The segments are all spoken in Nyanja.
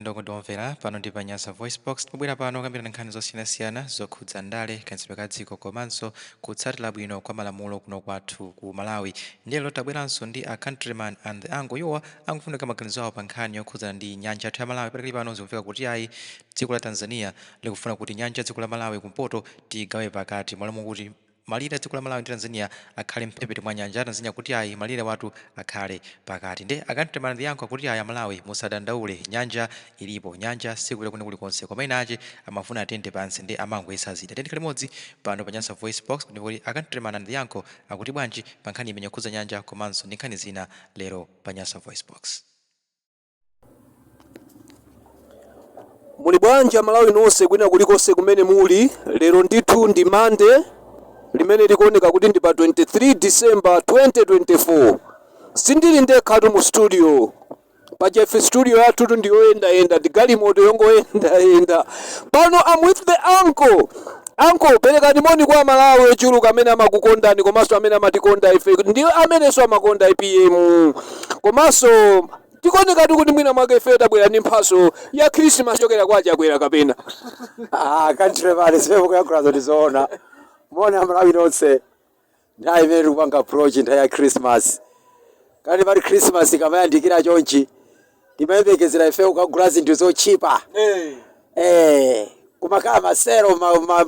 Ndokudomvera pano ndi Panyasa Voice Box tibwera pano kukambirana nkhani zosiyanasiyana zokhudza ndale kayendetsedwe ka dziko komanso kutsatira bwino kwa malamulo kuno kwathu ku Malawi. Ndiye lero tabweranso ndi a countryman and the angle yowa akufunika maganizo awo pa nkhani yokhudzana ndi nyanja yathu ya Malawi. Patakali pano zikufika kuti ayi dziko la Tanzania likufuna kuti nyanja dziko la Malawi kumpoto tigawe pakati mwalomo kuti malire dziko la Malawi ndi Tanzania akhale mphepete mwa nyanja ya Tanzania kuti ayi malire watu akhale pakati. Nde akantemana ndi yankho kuti ayi Malawi musadandaule nyanja ilipo, nyanja siku lekuno kulikonse komwe ache amafuna atende pansi ndi amangoyesa zida. Tendekale limodzi pano Panyasa Voice Box ndipo kuti akantemana ndi yankho akuti bwanji pa nkhani imene yokhudza nyanja komanso ndi nkhani zina lero Panyasa Voice Box. Muli bwanji Malawi nonse kwina kulikonse kumene muli. Lero ndithu ndi Monday limene likuoneka kuti ndi pa 23 December 2024. Sindili ndekhatu mu studio. Pajefe studio yathu ndi yoyenda ndi galimoto yongoyenda. Pano I'm with the uncle. Uncle, perekani moni kwa Malawi ochuluka amene amakukondani komanso amene amatikonda ife. Ndiyo amenenso amakonda IPM. Komanso tikuoneka kuti mwina mwake ife tabwera ndi mphaso ya Christmas chokera kwa chakwera kapena. Country vale sepo kuyankhula zotizoona. Mona Malawi nonse nthawi imene tikupanga approach nthawi ya Christmas. Kati pali Christmas kamayandikira chonchi timayembekezera ife kukagula zinthu zochipa. Kumakhala masero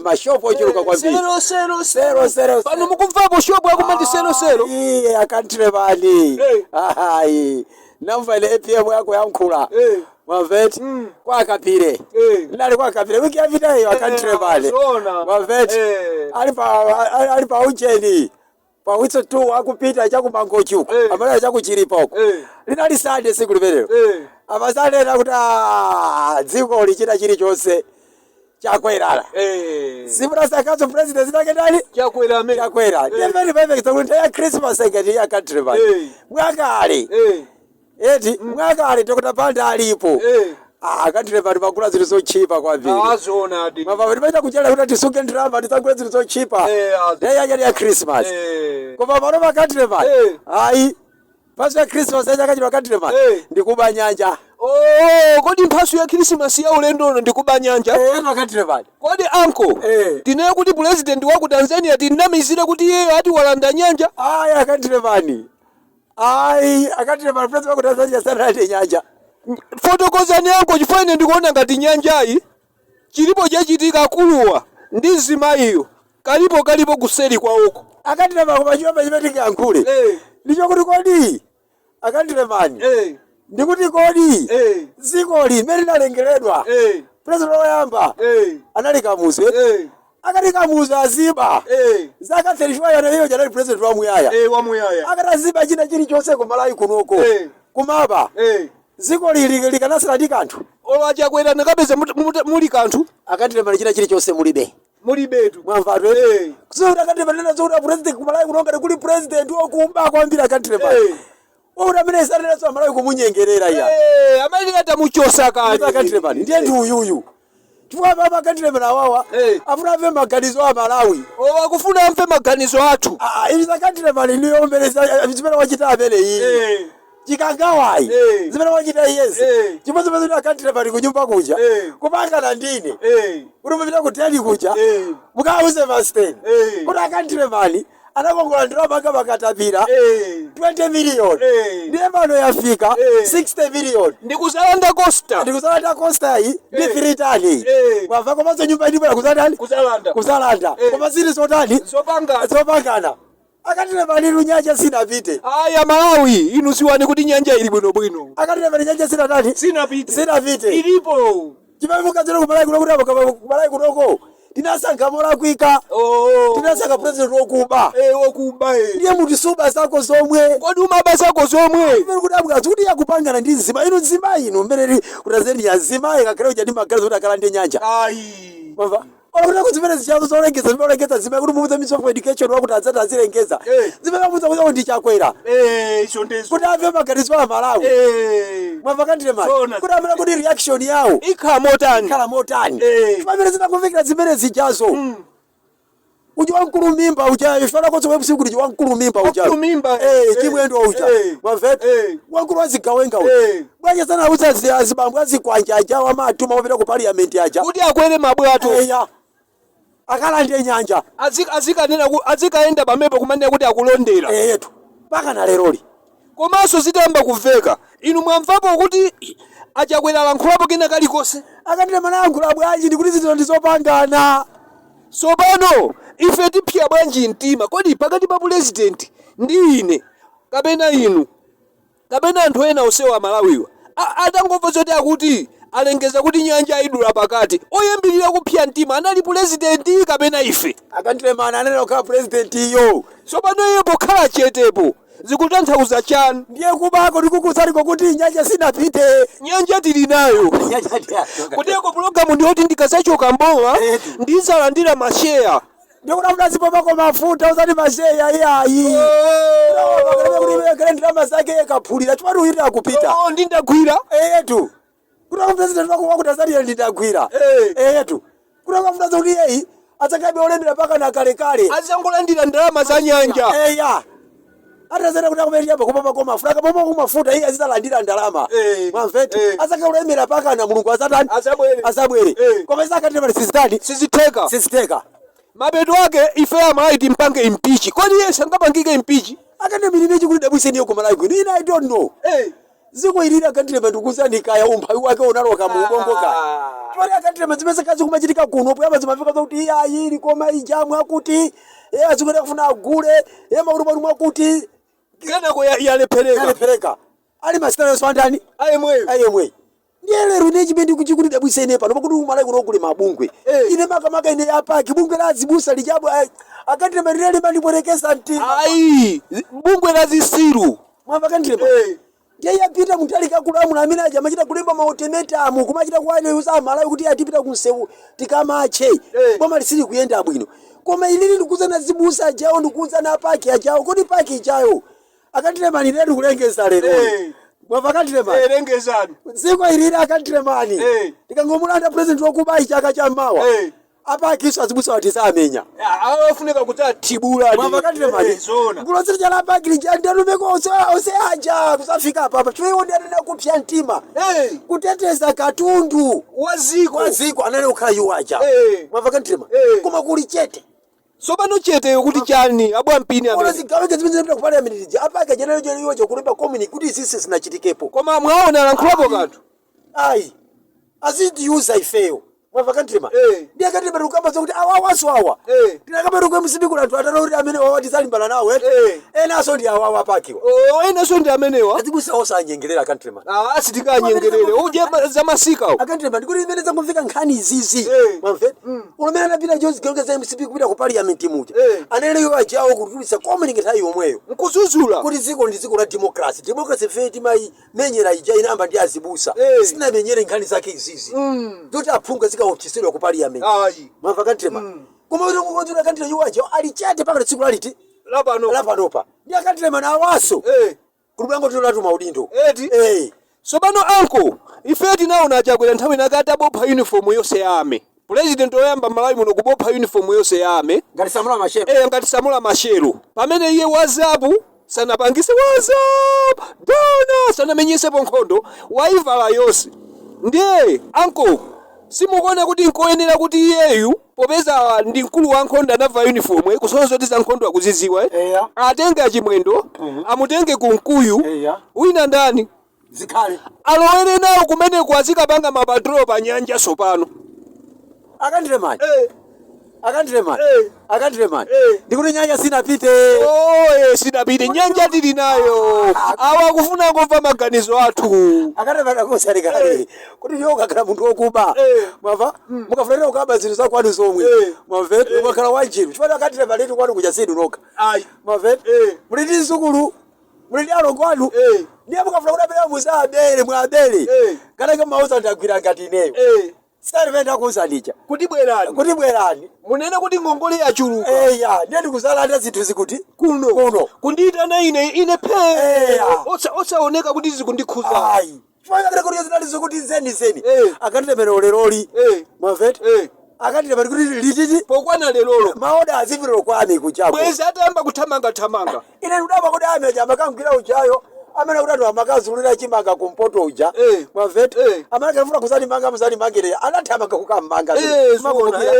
mashopu ochuluka kwambiri. Sero. Pano mukumvapo shopu yakumati sero. Iye akantire bani. Ayi. Namva ile APM yako yankhula. Maveti kwa kapire. Ndali kwa kapire wiki yapita hiyo akantire bani. Maveti alipa ucheni. Pa witso tu akupita chakumangochu. Amala chakuchiripo. Linali Sunday siku limelero. Abasale nakuti dziko lichita chili chonse chakwera. Sibura sakazo president zinakendali chakwera me. Chakwera. Ndemeni bebe kuti ya Christmas ngati ya country bani. Mwakali. Eti mwakali tokutapanda alipo. Country bani makula zili zochipa kwambiri. Azona adi. Mava ndimaita kuchela kuti tisunge ndrama tisagule zili zochipa. Ndaya ya Christmas. Koma pano country bani. Ayi. Paso ya Christmas yakachira country bani. Ndikuba nyanja. Kodi mphaso ya Christmas ya ulendo ndikuba nyanja? Country bani. Kodi uncle? Tine kuti president wa ku Tanzania tinamizira kuti yeye ati walanda nyanja? Country bani. Country bani president wa ku Tanzania sana ati nyanja. Fotokozani yanko chifukwa ndikuona ngati nyanjayi chilipo chachitika kuluwa ndi nzima iyo kalipo kuseri kwawoko. Country bani kumachiwa chimetika yankule. Ndicho kuti kodi country bani. Ndikuti kodi ziko limene lalengeredwa president oyamba analikamuze akalikamuza aziba zaka 35 yanayo janali president wa muyaya akataziba china chilichonse ku Malawi kunoko kumaba ziko lili likanasala ndi kanthu olachakwera nakapeza muli kanthu akatile china chilichonse mulibetu mwamvato kusura akatile nena zokuti president ku Malawi kunonga kuli president wokumba kwambira akatile ora mene sarena so Malawi kumunyengerera ya amali ata muchosa kali akatile ndiye ndi uyuyu chifukwa baba akatile wawa afuna ave maganizo a Malawi akufuna amve maganizo athu ili zakatile liyo mbeleza zimene wachita amene iyi chikangawai zimene wachita iyezi chimodzimodzi kuti akatile kunyumba kuja kupangana ndine kuti mupita kutali kuja mukauze masteni kuti akatile anakongola ndalama makatapira 20 million ndiye pano yafika 60 million ndikuzalanda costa iyi ndi 3 tani kwava komanso nyumba ndibwera kuzalanda koma zili zotani zopangana akatile nyanja sinapite Malawi inu siwani kuti nyanja ili bwinobwino akatile nyanja sinapite ilipo chimene mukadzera ku Malawi kunoko tinasankha molakwika tinasankha president wokuba ndiye muti suba zako zomwe kodi umaba zako zomwe imene kudabwa kuti yakupangana ndi nzima inu mmene kutazeni ya nzima ikakhale uja ndi magazi kuti akala ndi nyanja mva olakuti zimene zichazo zolengeza zimene kuti mumuze ministry of education wakuti adzati azilengeza zimene amuza kuti ndi chakwera kuti ave maganizo a Malawi mwamva kantile kuti amene kuti reaction yawo ikhala motani pamene zinakumvikira zimene zichazo uja wankulu mimba uja ifana kozo websi kuti wankulu mimba uja wankulu mimba chimwendo uja mwamvete wankulu wazigawenga uja bwanya sana uzazi azibambu azikwanja aja wamatuma wapita ku parliament aja kuti akwere mabwato eya akala ndiye nyanja azikanena azikaenda pamene kumanena kuti akulondera yetu paka na leroli komanso zitamba kuveka inu mwamvapo kuti achakwera lankhulapo kena kalikose akatile manankhula bwanji ndikuti zinthu ndizopangana sopano ife tipsya bwanji mtima kodi pakati pa president ndi ine kapena inu kapena anthu ena osewa Malawiwa atangomva zoti akuti alengeza kuti nyanja idula pakati oyambirira kupsya mtima anali president kapena ife akandilemana anene okhala president iyo sopano iye pokhala chetepo zikutanthauza chani ndiye kubako ndikukusaliko kuti nyanja sinapite nyanja tili nayo kuteko programu ndiyoti ndikasachoka mbowa ndizalandira masheya ndikuti zipopako mafuta usati masheya iyayi kuti ndalama zake yekaphulira chimati uyitira kupita ndindagwira eyetu kuti president wako wakuti asati ndindagwira eyetu kuti akafuta kuti yeyi atsakabe olembera paka na kalekale azangolandira ndalama za nyanja eya atazana kuti akumenya pakopa kwa mafuta kapopa kwa mafuta iyi azizalandira ndalama mwamveti asaka ulemera paka na mulungu azatani azabwere koma isakatire pali siziteka mapeto ake ife amaiti mpange impeach kodi iye sangapangike impeach akane milimechi kuti dabwiseni yo kumalawi kwini ina I don't know ziko ilira akatire patukuzani kaya umphawi wake unaloka muubongoka pali akatire mazimese kazi kumachitika kuno poyamba zimafika kuti iya ayiri koma ijamu akuti azikwenda kufuna agule maulumalumu akuti kenako yalephereka ali masitala swandani ayemwe ndiye lero ine chimendi kuchikuti dabwisene pano pakuti umalawi kuno kule mabungwe ine makamaka ine yapaki bungwe la zibusa lijabu akatire marilele mandibwerekesa mtima ayi bungwe la zisiru mwamba kandire ndiye yapita mutalika kulamu na mina jamachita kulemba maotemetamu kumachita kuwane usa malawi kuti atipita kunsewu tikamache koma lisiri kuyenda abwino koma ilili ndikuzana zibusa jao ndikuzana paki ajao kodi paki ijayo akatire mani ledu kulengeza lero mwava katire mani lengezani ziko ilili akatire mani tikangomulanda president wakubai chaka cha mawa apa kisu azibusa watisamenya afunika kuti tibula mwava katire mani ngulosiri chala paki ndalumeko ose aja kusafika papa chiweyo ndalina kupsya mtima kuteteza katundu waziko anane ukhala yuwaja mwava katire mani koma kuli chete sopano chete kuti chani abwa mpini amene zigaweke zimene zipita kupale amene apaka jenero jeliwo chokulemba community kuti sisi sinachitikepo koma mwaona lankhulapo kanthu ayi aziti user ifeyo mwava kantrema ndiye kantrema tukamba zokuti awa tinakaberuka msibiku anthu atanoti amene wawatizalimbana nawo enaso ndi awawa apakiwa enaso ndi amenewa azibusa osanyengerera kantrema sitinganyengerere uje zamasika akantrema ndikuti imene zangomveka nkhani izizi mwamvete ulumene anapita Jones Gergeza msibiku kupita ku parliament muja aneleyo ajawo kutulisa community nthawi yomweyo nkuzuzula kuti ziko ndi ziko la democracy feti mai menyera ija inamba ndi azibusa sina menyere nkhani zake izizi ndoti aphunga zika ofisiro ku parliament mwamva kantrema koma kuti ngokonzera kantrema yuwaje alichate paka tsiku laliti lapanopa ndi akantrema na awaso kulubwango tulatu maudindo sopano anko ifeti naona achakwera nthawi nakati abopha uniform yonse yame president oyamba Malawi muno kubopha uniform yonse yame ngati Samula Machel pamene iye wazapu sanapangise WhatsApp dona sanamenyesepo nkhondo waivala yonse ndiye anko simukuona kuti nkoyenera kuti iyeyu popeza ndi mkulu wa nkhondo anava uniform kusona zoti za nkhondo akuziziwa atenge achimwendo amutenge ku mkuyu wina ndani zikhale alowere nawo kumene kwazikapanga mapatrol pa nyanja sopano akantrema ndikuti nyanja sinapite sinapite nyanja tili nayo awa kufuna ngomva maganizo athu akantrema kosalikale kuti ndiyo ukakhala munthu wokuba mwamva mukafunira ukaba zinthu zakwanu zomwe mwamvete ukakhala wanjiru chifukwa akantrema letu kwanu kuja sinu nokha mwamvete muli ndi mzukulu muli ndi alongo anu ndiye mukafuna kuti apita muza abele mwabele kanake mauza ndagwira ngati ineyo Sarvenda kuzalija. Kuti bwerani. Munene kuti ngongole yachuluka. Ndiye ndikuzalanda zinthu zikuti kuno. Kundita na ine pe. Osaoneka kuti zikundikhuza. Ayi. Chifukwa kuti zinali zokuti zeni. Akantemera leroli. Mwamvete? akantrema kuti lititi pokwana lelolo maoda azipiriro kwami kuchako bwezi atayamba kuthamanga ine ndudaba kuti amene amakangwira uchayo amene kuti anthu amakazulira chimanga kumpoto uja mwamveti amene kafuna kuzalimanga muzalimangereya anathamanga kukamanga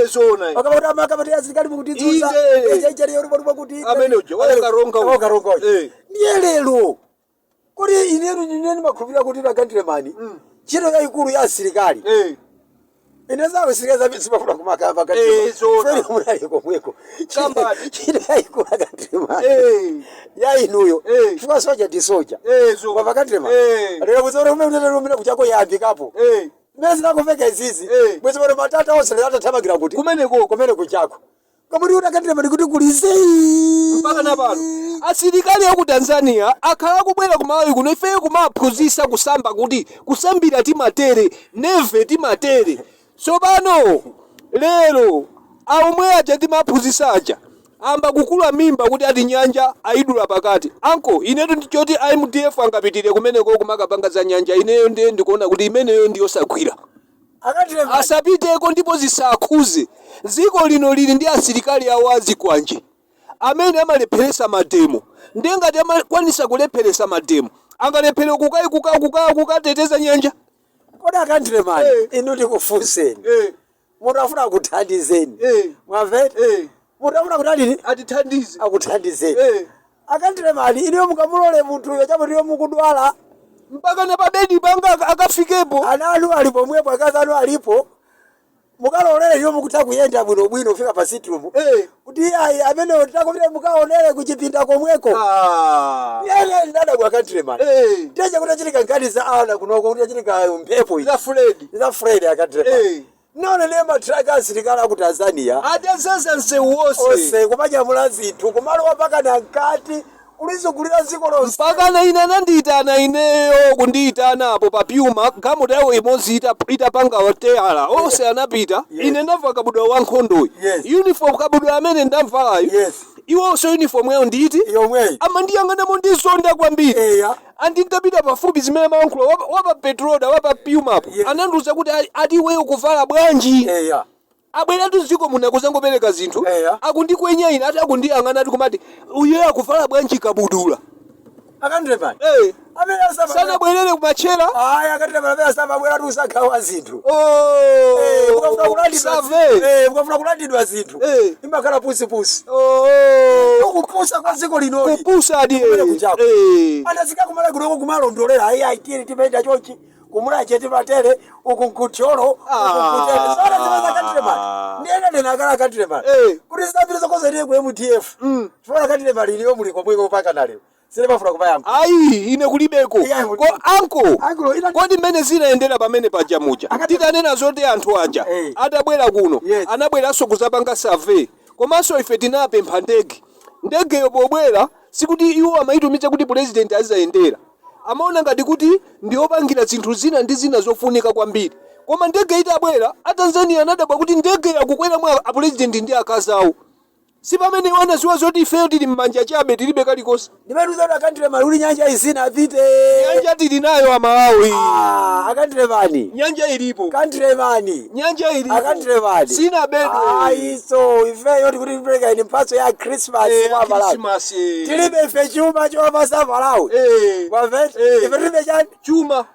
zona akakuti amakapati asilikali mukutidzusa echaichariyoribaliba kuti amene uja wakaronga ndiye lero kuti ineni makhulupirira kuti akantremani ntchito yayikulu ya asilikali ine zawo silikali zimafuna kumakamba feri munali komweko ntchito yayikulu akantremani yainuyo chifukwa soja ndi soja kwa akantremani lero kuzaona umene kuchako yayambikapo mene zinakuveka izizi bwezi pano matata onse lero atathamangira kuti kumene kuchako kamuri unakantremani kuti kulizei mpaka napano asilikali aku Tanzania akhala kubwera kumalawi kuno ifeyo kumaphunzitsa kusamba kuti kusambira timatere neve timatere tsopano lero aumwe aja timaphunzitsa aja amba kukula mimba kuti ati nyanja ayidula pakati anko inetu ndichoti IMDF angapitire kumeneko kumakapanga za nyanja ineyo ndiye ndikuona kuti imeneyo ndiyosagwira asapiteko ndipo zisakhuze dziko lino lili ndi asilikali awo azikwanje amene amalepheresa mademo ndengati amakwanisa kulepheresa mademo angalephere kukateteza nyanja kodi akantremani inu ndikufunseni munthu afuna akuthandizeni mwamveti munthu afuna kuti atithandize akuthandizeni akantremani iniyo mukamulole munthuyo chapo ndiyo mukudwala mpaka na pabedi panga akafikepo ana anu alipo mwepo akazi anu alipo mukalolere iyo mukutha kuyenda bwinobwino kufika pa sitrum kuti ayi amene takomire mukaonere kuchipinda komweko yene ndada kwa akantremani teje kuti achitika nkati za ana kunoko kuti achitika mphepo za Fred akantremani none ne matraka asilikali aku Tanzania adazanza nsewu wonse kumanyamula zinthu kumalowa mpaka na nkati ulizogulira dziko lonse mpaka na ine anandiyitana ineyo kundiyitana apo pa Pyuma gamu tayo imodzi itapanga hoteala onse anapita ine ndamva kabudwa wankhondoyi uniform kabudwa amene ndamvalayo iwonso uniform yawo nditi amandiyang'anamo ndizonda kwambiri andinkapita pafupi zimene mawankhulo wapa petroda wapa Pyuma apo anandiuza kuti ati iweyo kuvala bwanji abwera tuziko muna kuzangopereka zinthu akundikwenye ine ati akundiyang'ana ati kumati uyo akuvala bwanji kabudula akantremani amene sana bwerere kumachera akantremani amene asababwera tu usagawa zinthu mukafuna kulandidwa zinthu imakhala pusipusi ukupusa kwa dziko linoli kupusa adi anazika kumala kunoko kumalondolera ayi tiyeni timaita chonchi kumulache timatere uku nkucholo ukukutere sora zimaza kantremani ndiyena ndena akala kantremani kuti zidapiriza koza ndiye ku MDF chifuna kantremani iliyo muliko mwiko mpaka naleo sile mafuna kumayamba ayi ine kulibeko ko anko kodi mmene zinaendera pamene paja muja titanena zoti anthu aja atabwera kuno anabweranso kuzapanga survey komanso ife tinapempha ndege yobobwera sikuti iwo amaitumiza kuti president azayendera amaona ngati kuti ndiopangira zinthu zina ndi zina zofunika kwambiri koma ndege itabwera atanzania anadabwa kuti ndege yakukwera mwa apresident ndi akazawo si pamene wana ziwa zoti ifeyo tili mmanja chabe tilibe kalikonse ndimetuza kuti akantremani uli nyanja isina apite nyanja tili nayo amalawi akantremani nyanja ilipo kantremani nyanja ilipo akantremani sina bedo iso ifeyo tikuti tipereka ini mphatso ya Christmas kwa Malawi tilibe ife chuma chowapasa Malawi mwamveti ife tilibe chani chuma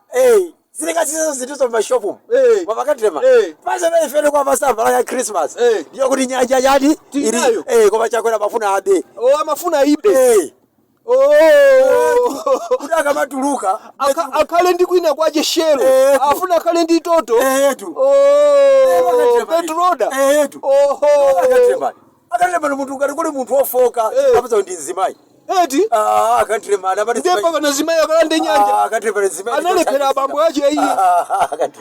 zilikasizo zitizo mashopu mwapakantrema pase mene ifene kwa masamba ya Christmas ndiyo kuti nyanja yani ili koma chakwera mafuna abe amafuna ibe kuti akamatuluka akhale ndi kwina kwache shelo afuna akhale ndi toto petroda akantrema munthu ngati kuli munthu wofoka apeza ndi nzimayi eti akantremani ndepaka na zimayi akalande nyanja analephera abambo ache iye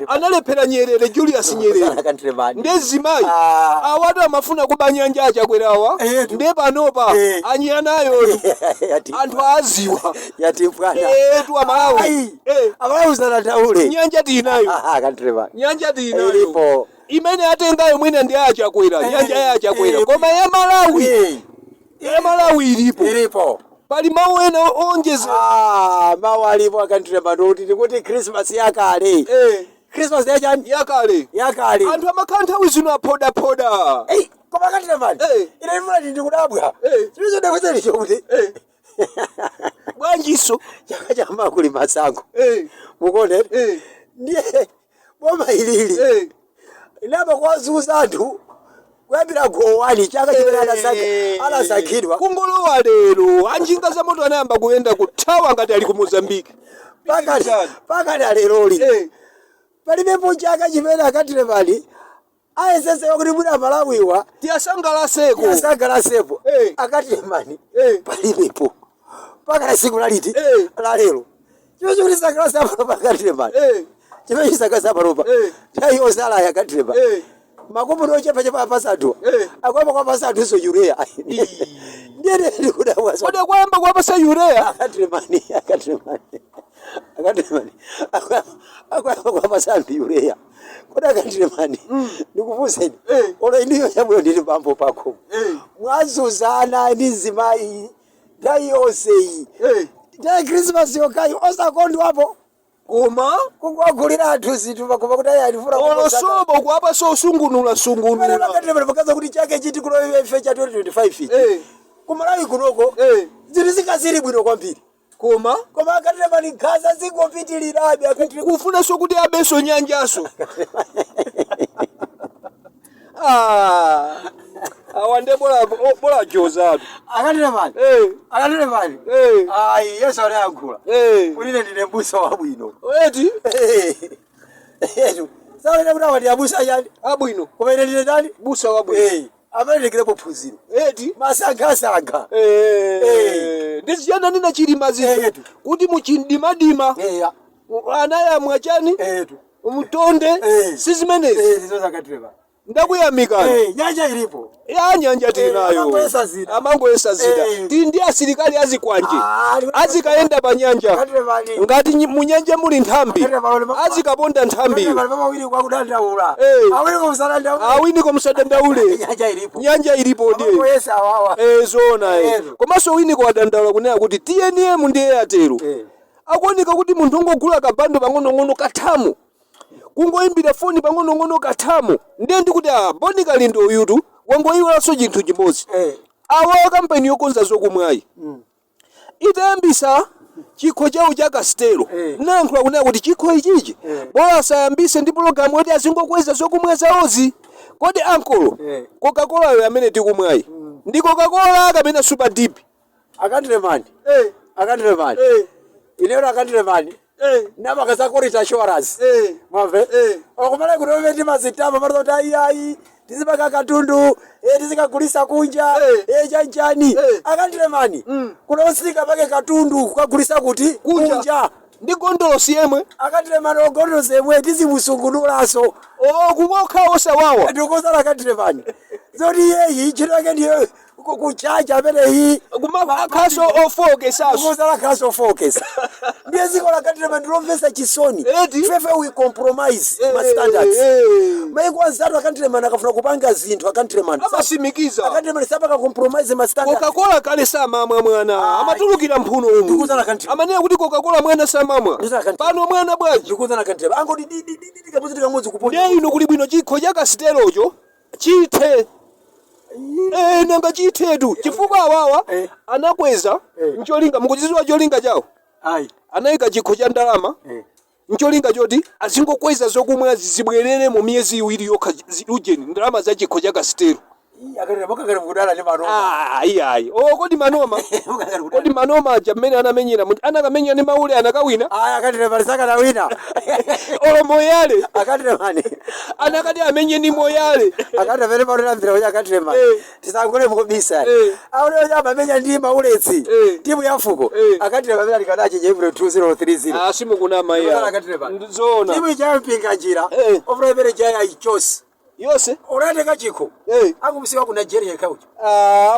analephera Nyerere Julius Nyerere nde zimayi awatu amafuna kuba nyanja achakwerawa nde panopa anyanayo anthu aziwa etu amalawi amalawi nyanja tinayo nyanja tinayo imene atengayo mwina ndi achakwera nyanja ya achakwera koma ya Malawi ilipo pali mawu ena onjeza mawu alipo akantrema ndoti kuti Christmas yakale Christmas yachani yakale anthu amakhala nthawi zino aphoda koma country man ine mvula ndikudabwa chizo ndakwezeli chokuti bwanjiso chaka cha makuli masango mukone ndiye boma ilili inaba kwazuza anthu kuyambira gowani chaka chimene anasakidwa kungolowa lero anjinga za moto anayamba kuyenda kuthawa ngati ali ku Mozambique pakati leroli palibepo chaka chimene akatire pali ayesese kuti mwina Malawiwa tiyasangalaseko akatire mani palibepo pakati siku laliti la lero chiwe chikuti sangalasa pano pakatire mani chiwe chisangalasa pano pa chayo sala yakatire pa makomo no chepa pasatu akwamba kwa pasatu so urea ndiye ndikuda waso kodi kwamba kwa pasa urea akatire mani akwamba kwa pasatu urea kodi akatire mani ndikuvuseni olo indiyo chamwe ndiri pambo pako mwazuzana ndi zimayi ndayosei ndiye Christmas yokai osakondwa hapo koma kungwagulira anthu zinthu pakoma kuti ayi alifuna olosobo kuapa so sungunula pakatire pakaza kuti chake chiti kuno ife cha 2025 kumalawi kunoko zinthu zikazili bwino kwambiri koma akatire mani nkhaza zingopitirirabe kufuna so kuti abeso nyanjaso awande bola jozatu akatire mani ayi yesu anayankhula ulile ndine mbusa wabwino eti sawa kuti awandi abusa yani abwino koma ine ndine ndani busa wabwino amalekerepo phunziro eti masangasanga ndiziyana nina chilima zinthu kuti muchindimadima anayamwa chani umutonde sizimenezi zozakatire ndakuyamikani nyanja ilipo nyanja tinayo amangoyesa zida ndi asilikali azikwanje azikaenda pa nyanja ngati munyanje muli nthambi azikaponda nthambi awiniko musadandaule nyanja ilipo ndiye zona komanso winiko wadandaula kunena kuti TNM ndi Airtel akuoneka kuti munthu ungogula kabando pang'onong'ono kathamu kungoimbira foni pang'onong'ono kathamu ndiye ndikuti bonika lindo uyutu wangoyiwalanso chinthu chimodzi awa kampani yokonza zokumwayi itayambisa chikho chawo cha Castelo nankhula kunena kuti chikho ichichi bola asayambise ndi pologalamu yoti azingokweza zokumwa zawozi kodi ankolo Coca-Cola yo amene tikumwayi ndi Coca-Cola kapena Super Deep akatire mani ineyo akatire mani nabakaza korita assurance mwamve okumala kuti ometi mazitama marota ayi tizibaka katundu tizikagulisa kunja chanjani akatire mani kunosika pake katundu kukagulisa kuti kunja ndi gondolosi yemwe akatire mani ogondolosi yemwe tizimusungunulaso kungokhawo sawawa ndikozala akatire mani zoti yeyi chito yake ndiye kuchaja amene kumakaso ofokesa kuzala kaso focus ndiye ziko lakatire mandilomvesa chisoni fefe we compromise ma standards maiko anzatu akantire man akafuna kupanga zinthu akantire man abasimikiza akantire man sapaka compromise ma standards Coca-Cola kale samamwa mwana amatulukira mphuno umu amanena kuti Coca-Cola mwana samamwa pano mwana bwaji ndikuzana akantire angoti kapuziti kamodzi kuponda ndiye ino kuli bwino chikho cha Castelocho chithe nanga chitetu chifukwa awawa anakweza ncholinga mukuchiziwa cholinga chawo anayika chikho cha ndalama ncholinga choti azingokweza zokumwa zibwerere mu miyezi iwiri yokha ujeni ndalama za chikho cha Castelo ayi kodi manoma kodi manoma jamene anamenyera anakamenya ni maule anakawina akatire parisaka na wina olo moyale akatire mani anakati amenye ni moyale akatire vere paula mbira uja akatire mani tisangule mukubisa aule uja amenya ndi mauletsi timu ya mfuko akatire pamela likadache jebro 2030 simu kuna maya zona timu ya mpinga njira ofra vere jaya ichosi yose urande kachiko akusiwa ku Nigeria ikaucho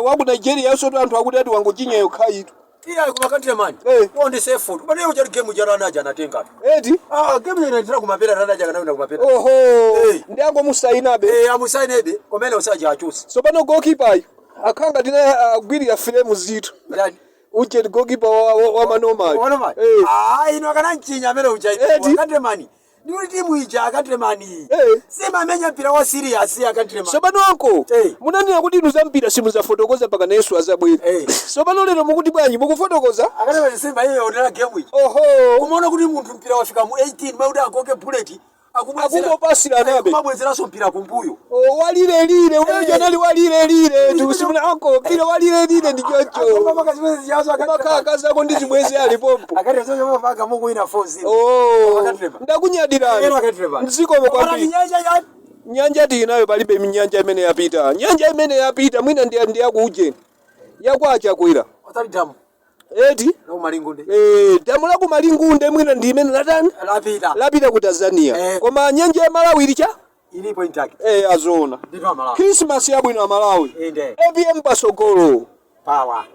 waku Nigeria yose anthu akuti ati wangochinya yokhaitu iya kumakantire mani wonde safe food bane uja game jara naja natenga eti game inaendera kumapera ranaja kana kumapera oho ndi ango musainabe amusainebe komene usaja achusi so pano goalkeeper ayo akhanga tina agwirira frame zitu yani uje goalkeeper wa manoma ino kana nchinya amene uja wakantire mani Ndiyo timu ija akantremani. Sema amenya mpira wa serious akantremani. Sobano anko. Munanena kuti inu za mpira simuzafotokoza mpaka na Yesu azabwera. Sobano lero mukuti bwanji mukufotokoza? Akantremani Simba yeye odera game iyi. Oho. Kumaona kuti munthu mpira wafika mu 18 mauda akoke bullet. Akungopasira nabe. Kumabwezeraso mpira kumbuyo. Walire umeja nali walire tusimuna anko mpira walire ndi chocho. Makaka ko ndi zibwezi alipompo. Akati zozo mafaka mungu ina 4-0. Ndakunyadirani. Nziko kwambiri. Nyanja tinayo palibe minyanja imene yapita. Nyanja imene yapita mwina ndi yakuje. Yakwacha kwira. Otali damu. Eti? No malingunde. Damu la ku malingunde mwina ndi imene latani? Lapita ku Tanzania. Koma nyanja ya Malawi ilicha? Ilipo intaki. Azona. Ndito Malawi. Christmas yabwino Malawi. Inde. ABM pasogolo. Power.